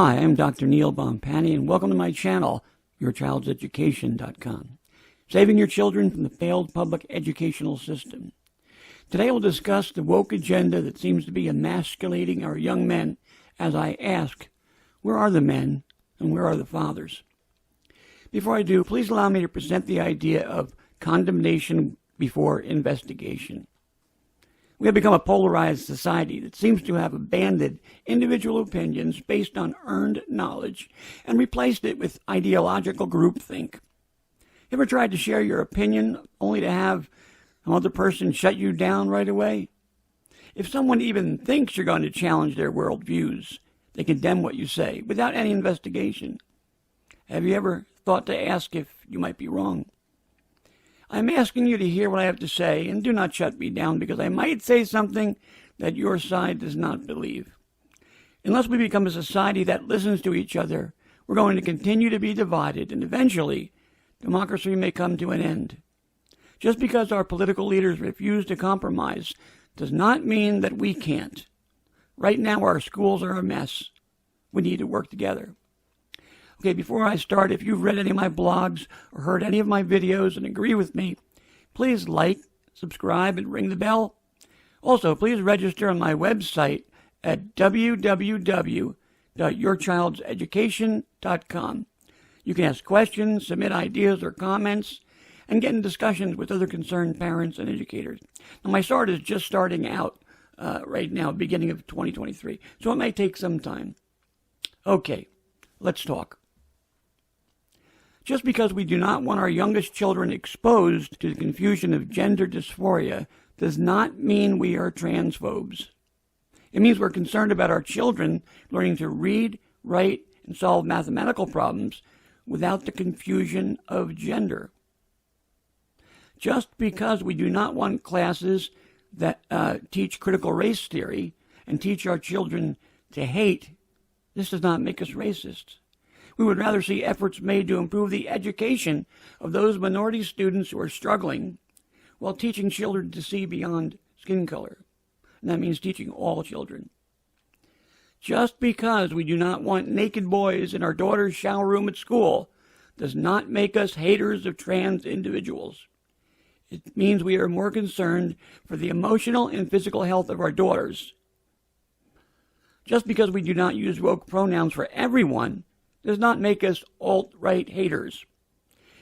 Hi, I'm Dr. Neil Boumpani, and welcome to my channel, yourchildseducation.com, saving your children from the failed public educational system. Today we'll discuss the woke agenda that seems to be emasculating our young men as I ask, where are the men and where are the fathers? Before I do, please allow me to present the idea of condemnation before investigation. We have become a polarized society that seems to have abandoned individual opinions based on earned knowledge and replaced it with ideological groupthink. Ever tried to share your opinion only to have another person shut you down right away? If someone even thinks you're going to challenge their worldviews, they condemn what you say without any investigation. Have you ever thought to ask if you might be wrong? I'm asking you to hear what I have to say, and do not shut me down because I might say something that your side does not believe. Unless we become a society that listens to each other, we're going to continue to be divided, and eventually, democracy may come to an end. Just because our political leaders refuse to compromise does not mean that we can't. Right now, our schools are a mess. We need to work together. Okay, before I start, if you've read any of my blogs or heard any of my videos and agree with me, please like, subscribe, and ring the bell. Also, please register on my website at www.yourchildseducation.com. You can ask questions, submit ideas or comments, and get in discussions with other concerned parents and educators. Now, my start is just starting out right now, beginning of 2023, so it may take some time. Okay, let's talk. Just because we do not want our youngest children exposed to the confusion of gender dysphoria does not mean we are transphobes. It means we're concerned about our children learning to read, write, and solve mathematical problems without the confusion of gender. Just because we do not want classes that teach critical race theory and teach our children to hate, this does not make us racist. We would rather see efforts made to improve the education of those minority students who are struggling while teaching children to see beyond skin color. And that means teaching all children. Just because we do not want naked boys in our daughter's shower room at school does not make us haters of trans individuals. It means we are more concerned for the emotional and physical health of our daughters. Just because we do not use woke pronouns for everyone does not make us alt-right haters.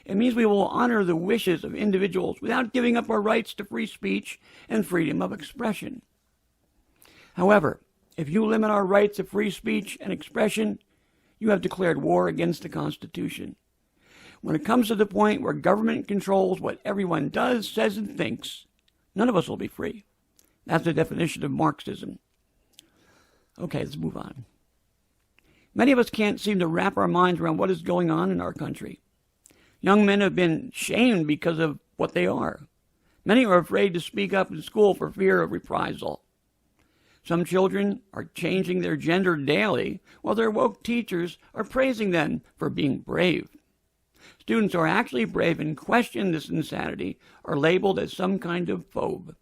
It means we will honor the wishes of individuals without giving up our rights to free speech and freedom of expression. However, if you limit our rights of free speech and expression, you have declared war against the Constitution. When it comes to the point where government controls what everyone does, says, and thinks, none of us will be free. That's the definition of Marxism. Okay, let's move on. Many of us can't seem to wrap our minds around what is going on in our country. Young men have been shamed because of what they are. Many are afraid to speak up in school for fear of reprisal. Some children are changing their gender daily, while their woke teachers are praising them for being brave. Students who are actually brave and question this insanity are labeled as some kind of phobe.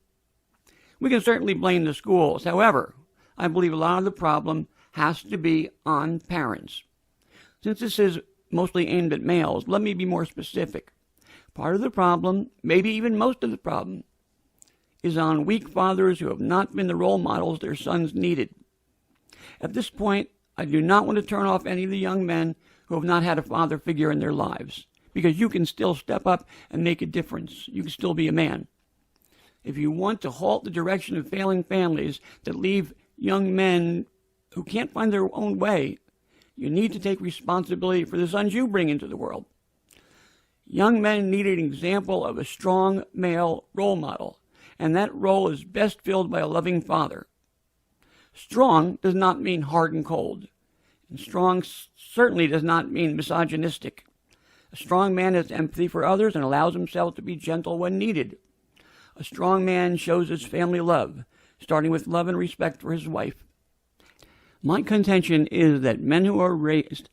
We can certainly blame the schools. However, I believe a lot of the problem has to be on parents. Since this is mostly aimed at males, let me be more specific. Part of the problem, maybe even most of the problem, is on weak fathers who have not been the role models their sons needed. At this point, I do not want to turn off any of the young men who have not had a father figure in their lives, because you can still step up and make a difference. You can still be a man. If you want to halt the direction of failing families that leave young men who can't find their own way, you need to take responsibility for the sons you bring into the world. Young men need an example of a strong male role model, and that role is best filled by a loving father. Strong does not mean hard and cold, and strong certainly does not mean misogynistic. A strong man has empathy for others and allows himself to be gentle when needed. A strong man shows his family love, starting with love and respect for his wife. My contention is that men who are raised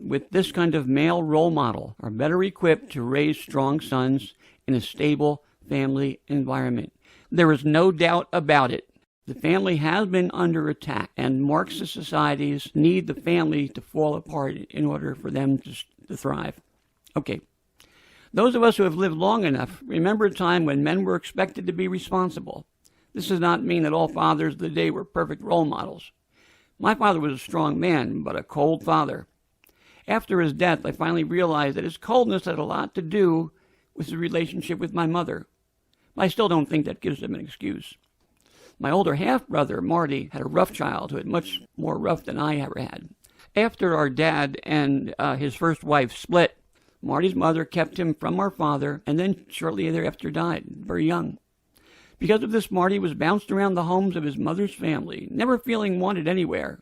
with this kind of male role model are better equipped to raise strong sons in a stable family environment. There is no doubt about it. The family has been under attack, and Marxist societies need the family to fall apart in order for them to thrive. Okay. Those of us who have lived long enough remember a time when men were expected to be responsible. This does not mean that all fathers of the day were perfect role models. My father was a strong man, but a cold father. After his death, I finally realized that his coldness had a lot to do with his relationship with my mother. I still don't think that gives him an excuse. My older half-brother, Marty, had a rough childhood, much more rough than I ever had. After our dad and his first wife split, Marty's mother kept him from our father, and then shortly thereafter died, very young. Because of this, Marty was bounced around the homes of his mother's family, never feeling wanted anywhere.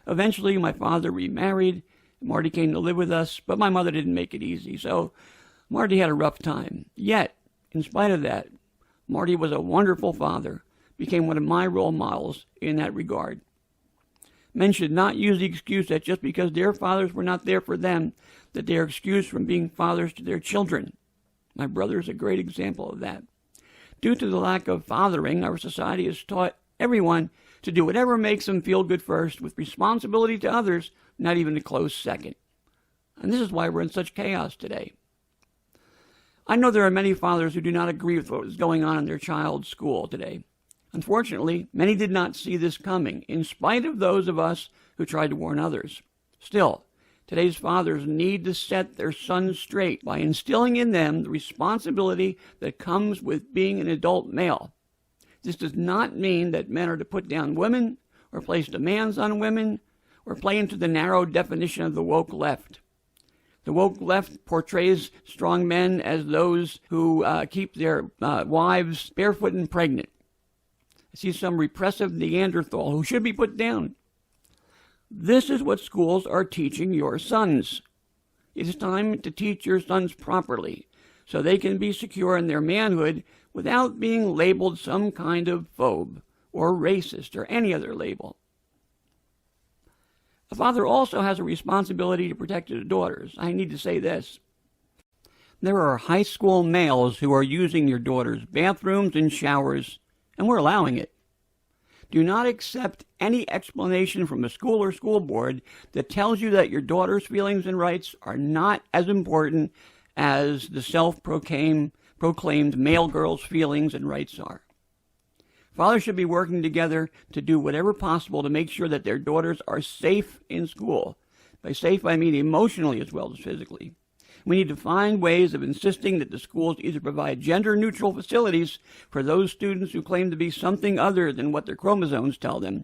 Eventually, my father remarried. Marty came to live with us, but my mother didn't make it easy, so Marty had a rough time. Yet, in spite of that, Marty was a wonderful father, became one of my role models in that regard. Men should not use the excuse that just because their fathers were not there for them, that they are excused from being fathers to their children. My brother is a great example of that. Due to the lack of fathering, our society has taught everyone to do whatever makes them feel good first, with responsibility to others not even a close second. And this is why we're in such chaos today. I know there are many fathers who do not agree with what is going on in their child's school today. Unfortunately, many did not see this coming, in spite of those of us who tried to warn others. Still, today's fathers need to set their sons straight by instilling in them the responsibility that comes with being an adult male. This does not mean that men are to put down women, or place demands on women, or play into the narrow definition of the woke left. The woke left portrays strong men as those who keep their wives barefoot and pregnant. I see some repressive Neanderthal who should be put down. This is what schools are teaching your sons. It is time to teach your sons properly, so they can be secure in their manhood without being labeled some kind of phobe or racist or any other label. A father also has a responsibility to protect his daughters. I need to say this. There are high school males who are using your daughter's bathrooms and showers, and we're allowing it. Do not accept any explanation from a school or school board that tells you that your daughter's feelings and rights are not as important as the self-proclaimed male girl's feelings and rights are. Fathers should be working together to do whatever possible to make sure that their daughters are safe in school. By safe, I mean emotionally as well as physically. We need to find ways of insisting that the schools either provide gender-neutral facilities for those students who claim to be something other than what their chromosomes tell them.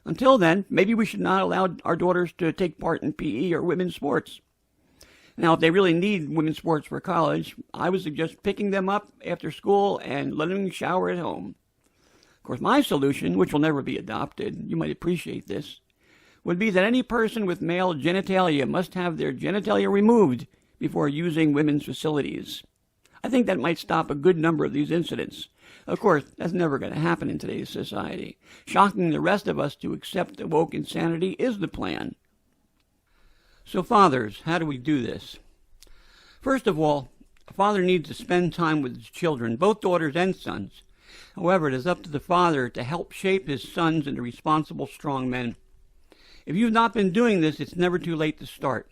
Until then, maybe we should not allow our daughters to take part in PE or women's sports. Now, if they really need women's sports for college, I would suggest picking them up after school and letting them shower at home. Of course, my solution, which will never be adopted, you might appreciate this, would be that any person with male genitalia must have their genitalia removed before using women's facilities. I think that might stop a good number of these incidents. Of course, that's never going to happen in today's society. Shocking the rest of us to accept the woke insanity is the plan. So fathers, how do we do this? First of all, a father needs to spend time with his children, both daughters and sons. However, it is up to the father to help shape his sons into responsible, strong men. If you've not been doing this, it's never too late to start.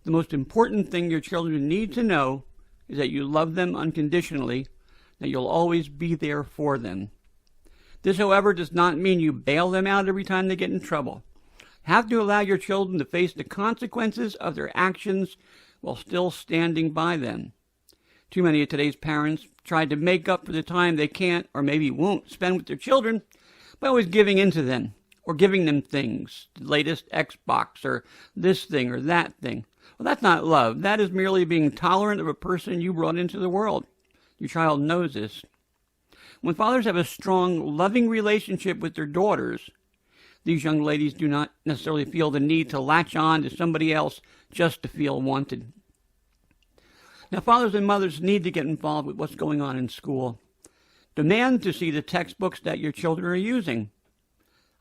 The most important thing your children need to know is that you love them unconditionally, that you'll always be there for them. This, however, does not mean you bail them out every time they get in trouble. You have to allow your children to face the consequences of their actions while still standing by them. Too many of today's parents try to make up for the time they can't or maybe won't spend with their children by always giving in to them or giving them things, the latest Xbox or this thing or that thing. Well, that's not love. That is merely being tolerant of a person you brought into the world. Your child knows this. When fathers have a strong, loving relationship with their daughters, these young ladies do not necessarily feel the need to latch on to somebody else just to feel wanted. Now, fathers and mothers need to get involved with what's going on in school. Demand to see the textbooks that your children are using.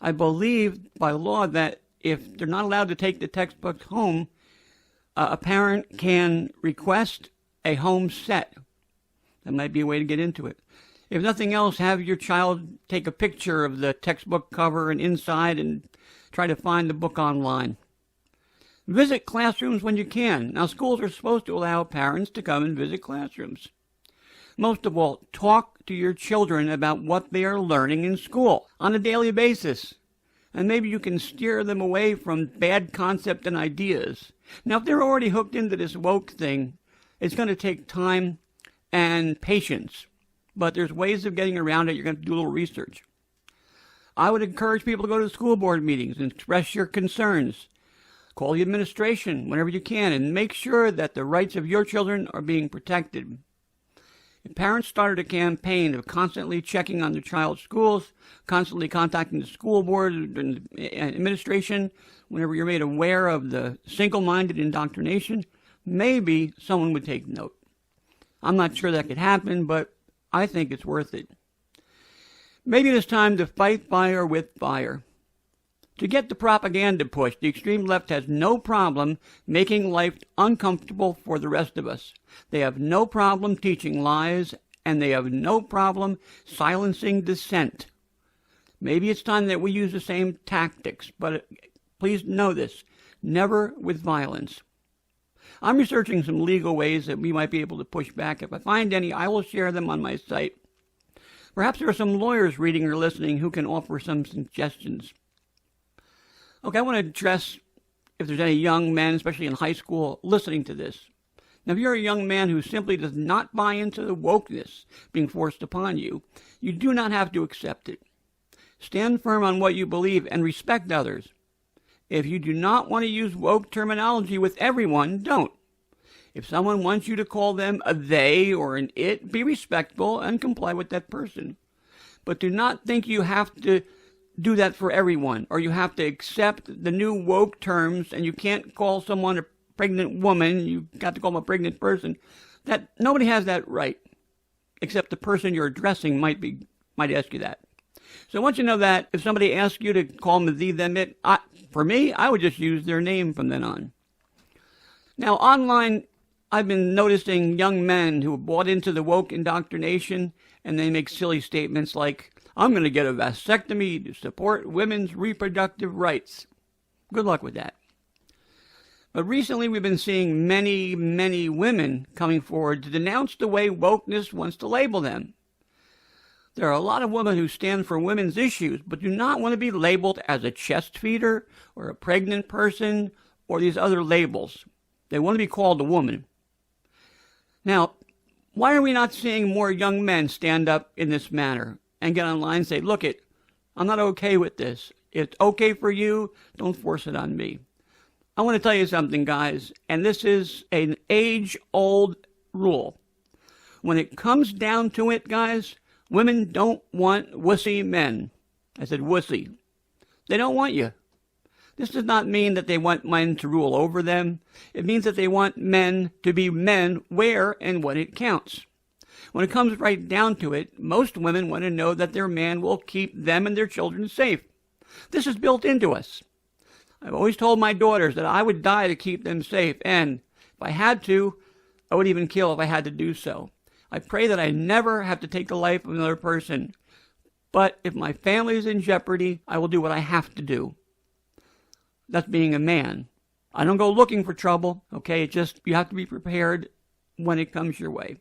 I believe by law that if they're not allowed to take the textbooks home, a parent can request a home set. That might be a way to get into it. If nothing else, have your child take a picture of the textbook cover and inside and try to find the book online. Visit classrooms when you can. Now, schools are supposed to allow parents to come and visit classrooms. Most of all, talk to your children about what they are learning in school on a daily basis. And maybe you can steer them away from bad concepts and ideas. Now, if they're already hooked into this woke thing, it's going to take time and patience. But there's ways of getting around it. You're going to have to do a little research. I would encourage people to go to school board meetings and express your concerns. Call the administration whenever you can and make sure that the rights of your children are being protected. If parents started a campaign of constantly checking on their child's schools, constantly contacting the school board and administration whenever you're made aware of the single-minded indoctrination, maybe someone would take note. I'm not sure that could happen, but I think it's worth it. Maybe it's time to fight fire with fire. To get the propaganda push, the extreme left has no problem making life uncomfortable for the rest of us. They have no problem teaching lies, and they have no problem silencing dissent. Maybe it's time that we use the same tactics, but please know this, never with violence. I'm researching some legal ways that we might be able to push back. If I find any, I will share them on my site. Perhaps there are some lawyers reading or listening who can offer some suggestions. Okay, I want to address if there's any young men, especially in high school, listening to this. Now, if you're a young man who simply does not buy into the wokeness being forced upon you, you do not have to accept it. Stand firm on what you believe and respect others. If you do not want to use woke terminology with everyone, don't. If someone wants you to call them a they or an it, be respectful and comply with that person. But do not think you have to do that for everyone, or you have to accept the new woke terms, and you can't call someone a pregnant woman, you got to call them a pregnant person. That nobody has that right, except the person you're addressing might ask you that. So once you know that, if somebody asks you to call them the, them, it, for me, I would just use their name from then on. Now, online, I've been noticing young men who have bought into the woke indoctrination, and they make silly statements like, I'm going to get a vasectomy to support women's reproductive rights. Good luck with that. But recently we've been seeing many, many women coming forward to denounce the way wokeness wants to label them. There are a lot of women who stand for women's issues, but do not want to be labeled as a chest feeder or a pregnant person or these other labels. They want to be called a woman. Now, why are we not seeing more young men stand up in this manner and get online and say, look I'm not okay with this. It's okay for you. Don't force it on me. I want to tell you something, guys, and this is an age-old rule. When it comes down to it, guys, women don't want wussy men. I said wussy. They don't want you. This does not mean that they want men to rule over them. It means that they want men to be men where and when it counts. When it comes right down to it, most women want to know that their man will keep them and their children safe. This is built into us. I've always told my daughters that I would die to keep them safe, and if I had to, I would even kill if I had to do so. I pray that I never have to take the life of another person. But if my family is in jeopardy, I will do what I have to do. That's being a man. I don't go looking for trouble, okay? You have to be prepared when it comes your way.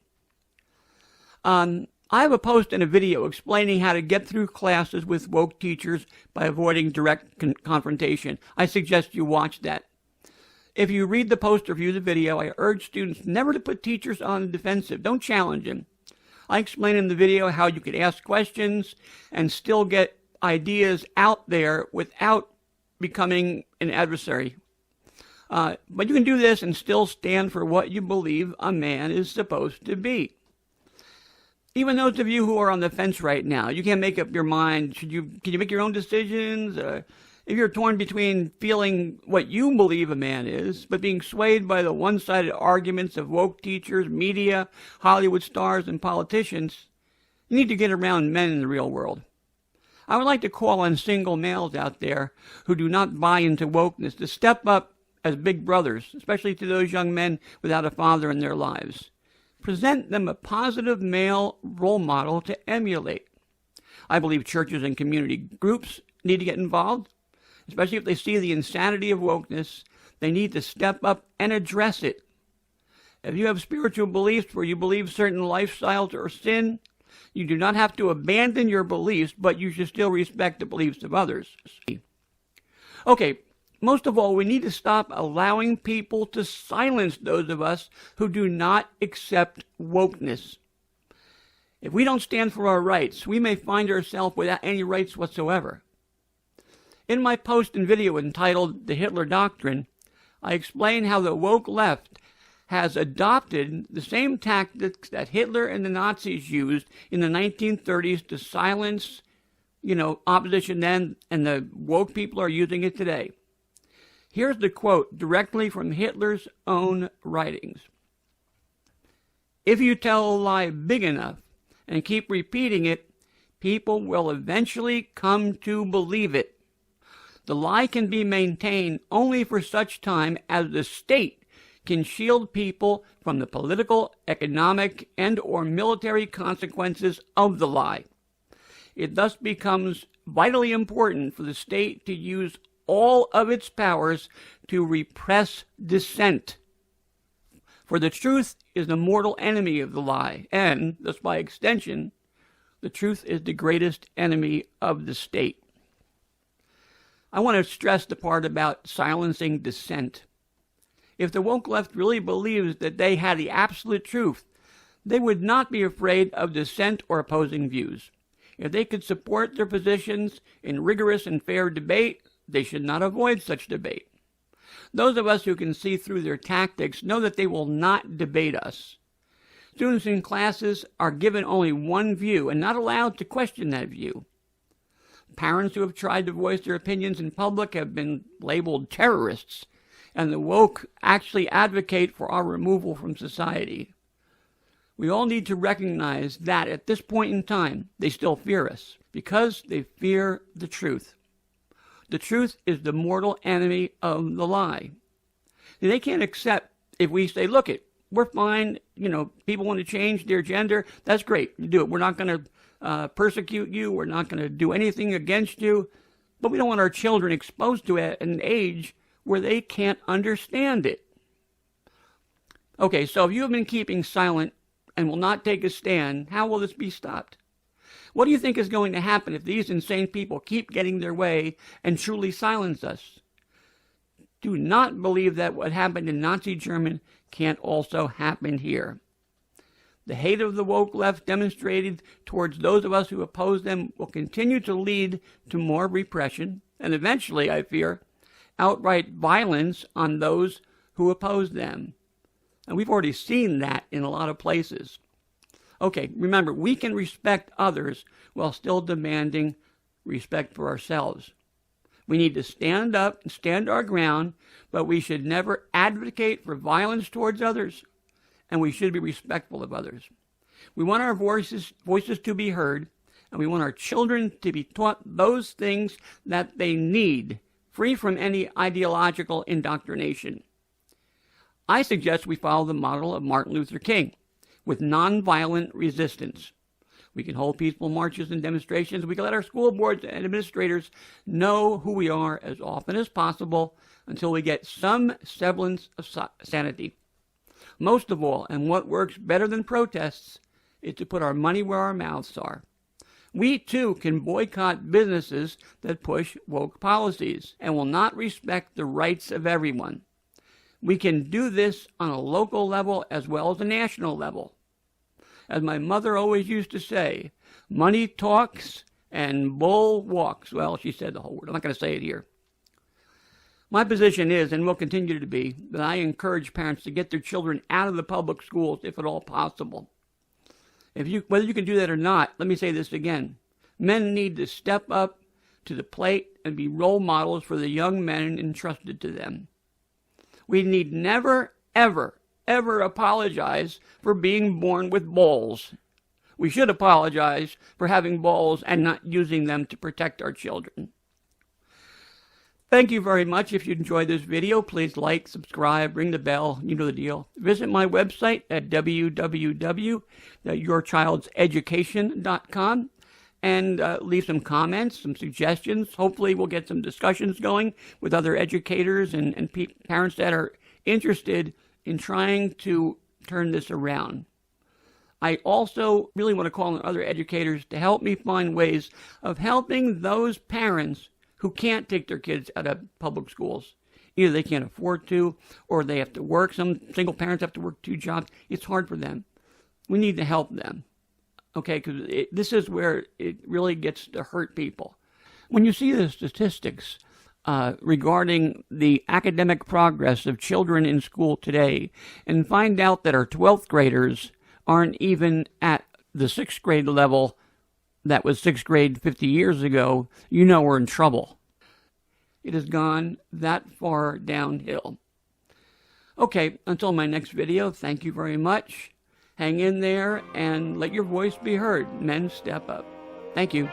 I have a post and a video explaining how to get through classes with woke teachers by avoiding direct confrontation. I suggest you watch that. If you read the post or view the video, I urge students never to put teachers on the defensive. Don't challenge them. I explain in the video how you could ask questions and still get ideas out there without becoming an adversary. But you can do this and still stand for what you believe a man is supposed to be. Even those of you who are on the fence right now, you can't make up your mind. Can you make your own decisions? If you're torn between feeling what you believe a man is, but being swayed by the one-sided arguments of woke teachers, media, Hollywood stars, and politicians, you need to get around men in the real world. I would like to call on single males out there who do not buy into wokeness to step up as big brothers, especially to those young men without a father in their lives. Present them a positive male role model to emulate. I believe churches and community groups need to get involved, especially if they see the insanity of wokeness. They need to step up and address it. If you have spiritual beliefs where you believe certain lifestyles are sin, you do not have to abandon your beliefs, but you should still respect the beliefs of others. Okay, most of all, we need to stop allowing people to silence those of us who do not accept wokeness. If we don't stand for our rights, we may find ourselves without any rights whatsoever. In my post and video entitled The Hitler Doctrine, I explain how the woke left has adopted the same tactics that Hitler and the Nazis used in the 1930s to silence, opposition then, and the woke people are using it today. Here's the quote directly from Hitler's own writings. If you tell a lie big enough and keep repeating it, people will eventually come to believe it. The lie can be maintained only for such time as the state can shield people from the political, economic, and/or military consequences of the lie. It thus becomes vitally important for the state to use all of its powers to repress dissent. For the truth is the mortal enemy of the lie, and, thus by extension, the truth is the greatest enemy of the state. I want to stress the part about silencing dissent. If the woke left really believes that they had the absolute truth, they would not be afraid of dissent or opposing views. If they could support their positions in rigorous and fair debate, they should not avoid such debate. Those of us who can see through their tactics know that they will not debate us. Students in classes are given only one view and not allowed to question that view. Parents who have tried to voice their opinions in public have been labeled terrorists, and the woke actually advocate for our removal from society. We all need to recognize that at this point in time, they still fear us because they fear the truth. The truth is the mortal enemy of the lie. They can't accept if we say, look, we're fine, people want to change their gender, that's great, you do it. We're not going to persecute you, we're not going to do anything against you, but we don't want our children exposed to it at an age where they can't understand it. Okay, so if you have been keeping silent and will not take a stand, how will this be stopped? What do you think is going to happen if these insane people keep getting their way and truly silence us? Do not believe that what happened in Nazi Germany can't also happen here. The hate of the woke left demonstrated towards those of us who oppose them will continue to lead to more repression and eventually, I fear, outright violence on those who oppose them. And we've already seen that in a lot of places. Okay, remember, we can respect others while still demanding respect for ourselves. We need to stand up and stand our ground, but we should never advocate for violence towards others, and we should be respectful of others. We want our voices to be heard, and we want our children to be taught those things that they need, free from any ideological indoctrination. I suggest we follow the model of Martin Luther King, with nonviolent resistance. We can hold peaceful marches and demonstrations. We can let our school boards and administrators know who we are as often as possible until we get some semblance of sanity. Most of all, and what works better than protests, is to put our money where our mouths are. We, too, can boycott businesses that push woke policies and will not respect the rights of everyone. We can do this on a local level as well as a national level. As my mother always used to say, money talks and bull walks. Well, she said the whole word. I'm not going to say it here. My position is, and will continue to be, that I encourage parents to get their children out of the public schools if at all possible. Whether you can do that or not, let me say this again. Men need to step up to the plate and be role models for the young men entrusted to them. We need never, ever, ever apologize for being born with balls. We should apologize for having balls and not using them to protect our children. Thank you very much. If you enjoyed this video, please like, subscribe, ring the bell. You know the deal. Visit my website at www.yourchildseducation.com and leave some comments, some suggestions. Hopefully we'll get some discussions going with other educators and parents that are interested in trying to turn this around. I also really want to call on other educators to help me find ways of helping those parents who can't take their kids out of public schools. Either they can't afford to, or they have to work. Some single parents have to work 2 jobs. It's hard for them. We need to help them, okay? Because this is where it really gets to hurt people. When you see the statistics regarding the academic progress of children in school today, and find out that our 12th graders aren't even at the 6th grade level that was 6th grade 50 years ago, you know we're in trouble. It has gone that far downhill. Okay, until my next video, thank you very much. Hang in there and let your voice be heard. Men, step up. Thank you.